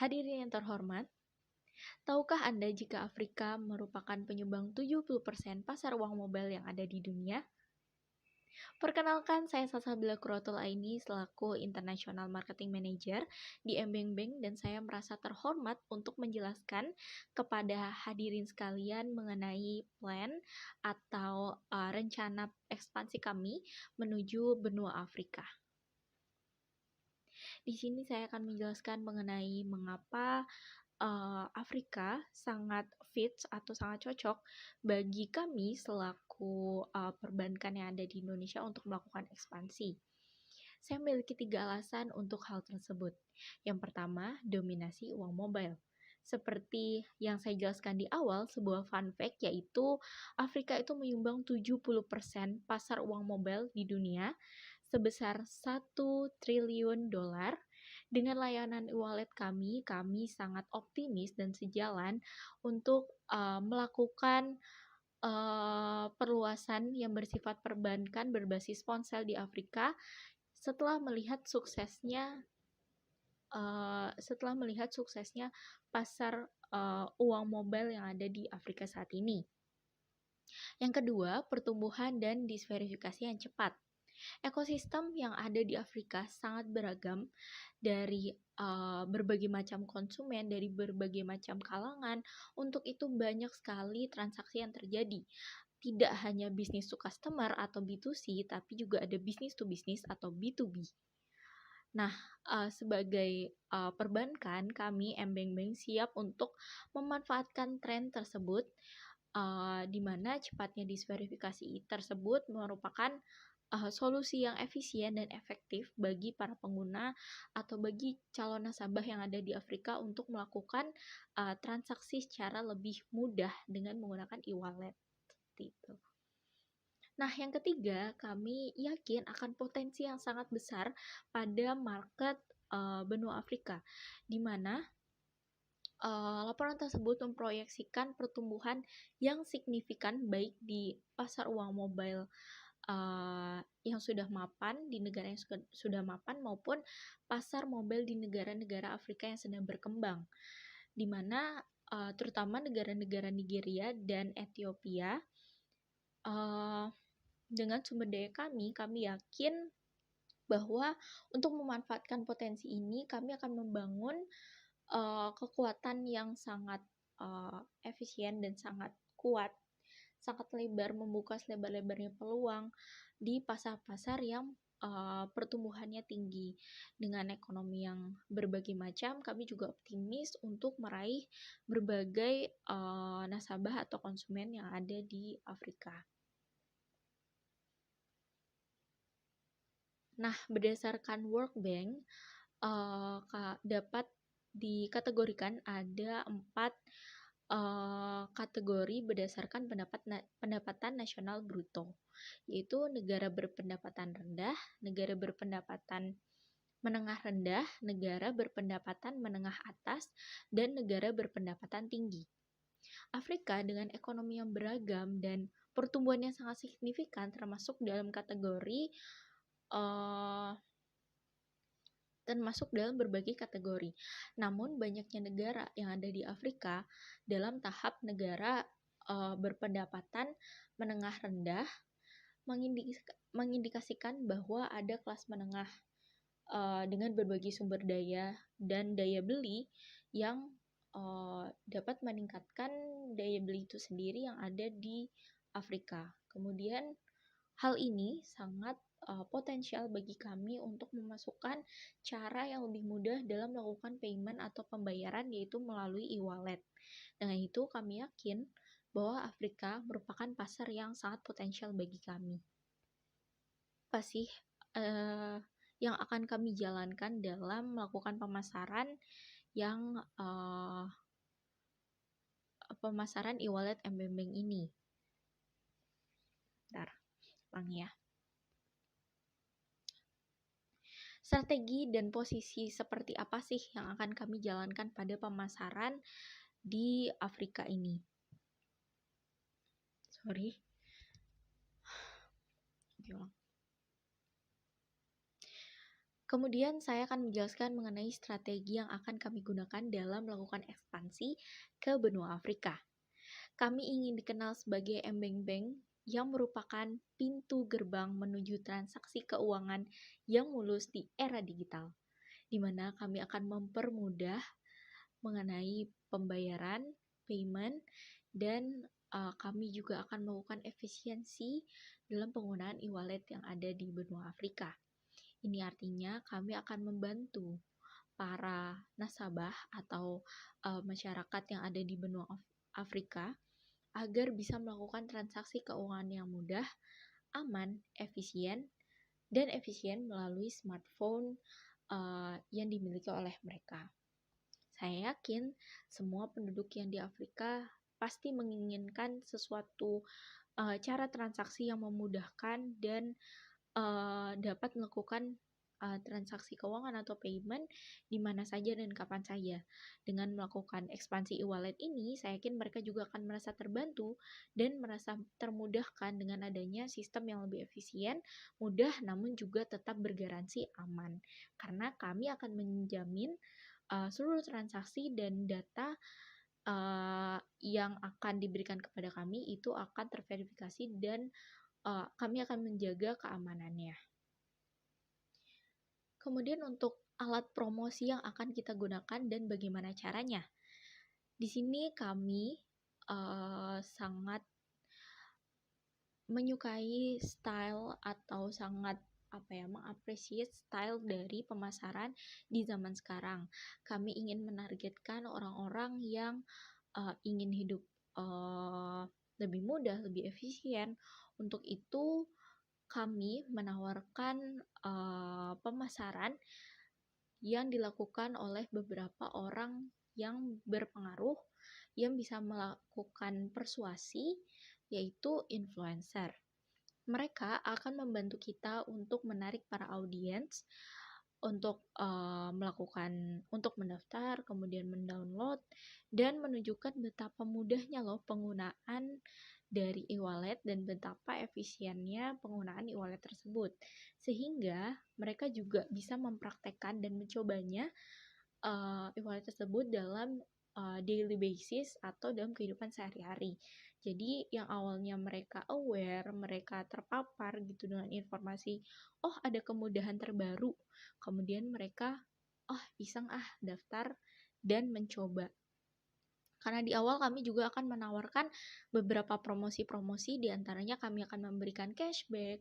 Hadirin yang terhormat, tahukah Anda jika Afrika merupakan penyumbang 70% pasar uang mobile yang ada di dunia? Perkenalkan, saya Salsabila Quratul Aini selaku International Marketing Manager di Embeng Bank dan saya merasa terhormat untuk menjelaskan kepada hadirin sekalian mengenai plan atau rencana ekspansi kami menuju benua Afrika. Di sini saya akan menjelaskan mengenai mengapa Afrika sangat fit atau sangat cocok bagi kami selaku perbankan yang ada di Indonesia untuk melakukan ekspansi. Saya memiliki 3 alasan untuk hal tersebut. Yang pertama, dominasi uang mobile. Seperti yang saya jelaskan di awal, sebuah fun fact yaitu Afrika itu menyumbang 70% pasar uang mobile di dunia sebesar 1 triliun dolar. Dengan layanan e-wallet kami sangat optimis dan sejalan untuk melakukan perluasan yang bersifat perbankan berbasis ponsel di Afrika setelah melihat suksesnya pasar uang mobile yang ada di Afrika saat ini. Yang kedua, pertumbuhan dan diverifikasi yang cepat. Ekosistem yang ada di Afrika sangat beragam dari berbagai macam konsumen, dari berbagai macam kalangan. Untuk itu banyak sekali transaksi yang terjadi. Tidak hanya bisnis to customer atau B2C, tapi juga ada bisnis to bisnis atau B2B. Nah, sebagai perbankan, kami Embeng Bank siap untuk memanfaatkan tren tersebut, di mana cepatnya diverifikasi tersebut merupakan solusi yang efisien dan efektif bagi para pengguna atau bagi calon nasabah yang ada di Afrika untuk melakukan transaksi secara lebih mudah dengan menggunakan e-wallet. Seperti itu. Nah, yang ketiga, kami yakin akan potensi yang sangat besar pada market benua Afrika, di mana laporan tersebut memproyeksikan pertumbuhan yang signifikan baik di pasar uang mobile yang sudah mapan di negara yang sudah mapan maupun pasar mobile di negara-negara Afrika yang sedang berkembang, di mana terutama negara-negara Nigeria dan Ethiopia. Dengan sumber daya kami yakin bahwa untuk memanfaatkan potensi ini kami akan membangun kekuatan yang sangat efisien dan sangat kuat, sangat lebar, membuka selebar-lebarnya peluang di pasar-pasar yang pertumbuhannya tinggi. Dengan ekonomi yang berbagai macam, kami juga optimis untuk meraih berbagai nasabah atau konsumen yang ada di Afrika. Nah, berdasarkan World Bank, dapat dikategorikan ada 4 kategori berdasarkan pendapatan nasional bruto, yaitu negara berpendapatan rendah, negara berpendapatan menengah rendah, negara berpendapatan menengah atas, dan negara berpendapatan tinggi. Afrika dengan ekonomi yang beragam dan pertumbuhan yang sangat signifikan termasuk dalam kategori berbagai kategori. Namun banyaknya negara yang ada di Afrika dalam tahap negara berpendapatan menengah rendah mengindikasikan bahwa ada kelas menengah dengan berbagai sumber daya dan daya beli yang dapat meningkatkan daya beli itu sendiri yang ada di Afrika. Kemudian hal ini sangat potensial bagi kami untuk memasukkan cara yang lebih mudah dalam melakukan payment atau pembayaran, yaitu melalui e-wallet. Dengan itu kami yakin bahwa Afrika merupakan pasar yang sangat potensial bagi kami. Apa sih yang akan kami jalankan dalam melakukan pemasaran yang pemasaran e-wallet Embeng Bank ini? Bentar, ulangi ya. Strategi dan posisi seperti apa sih yang akan kami jalankan pada pemasaran di Afrika ini? Kemudian saya akan menjelaskan mengenai strategi yang akan kami gunakan dalam melakukan ekspansi ke benua Afrika. Kami ingin dikenal sebagai embeng bank yang merupakan pintu gerbang menuju transaksi keuangan yang mulus di era digital, di mana kami akan mempermudah mengenai pembayaran, payment, dan kami juga akan melakukan efisiensi dalam penggunaan e-wallet yang ada di benua Afrika. Ini artinya kami akan membantu para nasabah atau masyarakat yang ada di benua Afrika agar bisa melakukan transaksi keuangan yang mudah, aman, efisien melalui smartphone yang dimiliki oleh mereka. Saya yakin semua penduduk yang di Afrika pasti menginginkan sesuatu cara transaksi yang memudahkan dan dapat melakukan transaksi keuangan atau payment di mana saja dan kapan saja. Dengan melakukan ekspansi e-wallet ini, saya yakin mereka juga akan merasa terbantu dan merasa termudahkan dengan adanya sistem yang lebih efisien, mudah, namun juga tetap bergaransi aman. Karena kami akan menjamin seluruh transaksi dan data yang akan diberikan kepada kami itu akan terverifikasi dan kami akan menjaga keamanannya. Kemudian untuk alat promosi yang akan kita gunakan dan bagaimana caranya. Di sini kami sangat menyukai style atau sangat mengapresiasi style dari pemasaran di zaman sekarang. Kami ingin menargetkan orang-orang yang ingin hidup lebih mudah, lebih efisien. Untuk itu kami menawarkan pemasaran yang dilakukan oleh beberapa orang yang berpengaruh yang bisa melakukan persuasi, yaitu influencer. Mereka akan membantu kita untuk menarik para audiens untuk untuk mendaftar, kemudian mendownload dan menunjukkan betapa mudahnya loh penggunaan dari e-wallet dan betapa efisiennya penggunaan e-wallet tersebut. Sehingga mereka juga bisa mempraktekkan dan mencobanya e-wallet tersebut dalam daily basis atau dalam kehidupan sehari-hari. Jadi yang awalnya mereka aware, mereka terpapar gitu dengan informasi, oh ada kemudahan terbaru. Kemudian mereka, oh iseng daftar dan mencoba. Karena di awal kami juga akan menawarkan beberapa promosi-promosi, diantaranya kami akan memberikan cashback,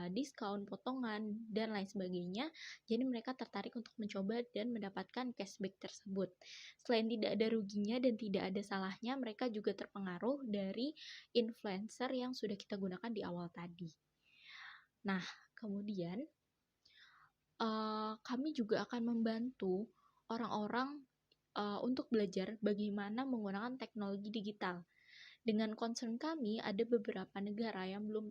diskon, potongan, dan lain sebagainya. Jadi mereka tertarik untuk mencoba dan mendapatkan cashback tersebut. Selain tidak ada ruginya dan tidak ada salahnya, mereka juga terpengaruh dari influencer yang sudah kita gunakan di awal tadi. Nah, kemudian kami juga akan membantu orang-orang untuk belajar bagaimana menggunakan teknologi digital. Dengan concern kami, ada beberapa negara yang belum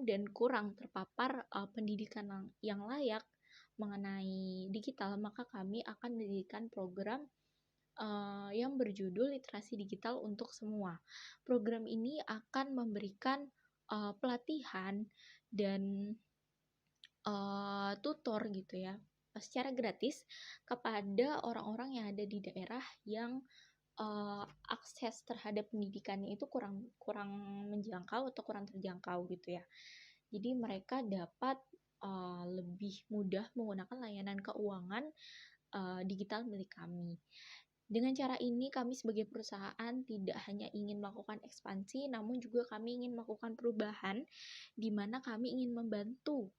dan kurang terpapar pendidikan yang layak mengenai digital, maka kami akan mendirikan program yang berjudul Literasi Digital untuk Semua. Program ini akan memberikan pelatihan dan tutor gitu ya, secara gratis kepada orang-orang yang ada di daerah yang akses terhadap pendidikannya itu kurang menjangkau atau kurang terjangkau gitu ya. Jadi mereka dapat lebih mudah menggunakan layanan keuangan digital milik kami. Dengan cara ini kami sebagai perusahaan tidak hanya ingin melakukan ekspansi, namun juga kami ingin melakukan perubahan di mana kami ingin membantu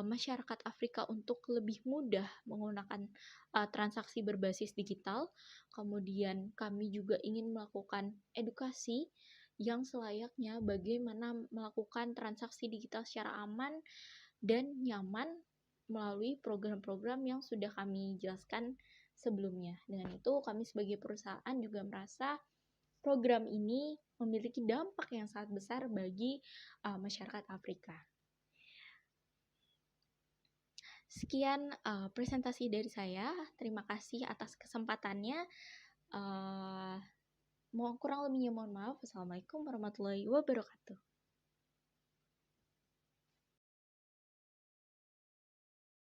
masyarakat Afrika untuk lebih mudah menggunakan transaksi berbasis digital. Kemudian kami juga ingin melakukan edukasi yang selayaknya bagaimana melakukan transaksi digital secara aman dan nyaman melalui program-program yang sudah kami jelaskan sebelumnya. Dengan itu kami sebagai perusahaan juga merasa program ini memiliki dampak yang sangat besar bagi masyarakat Afrika. Sekian presentasi dari saya. Terima kasih atas kesempatannya. Kurang lebihnya mohon maaf. Wassalamualaikum warahmatullahi wabarakatuh.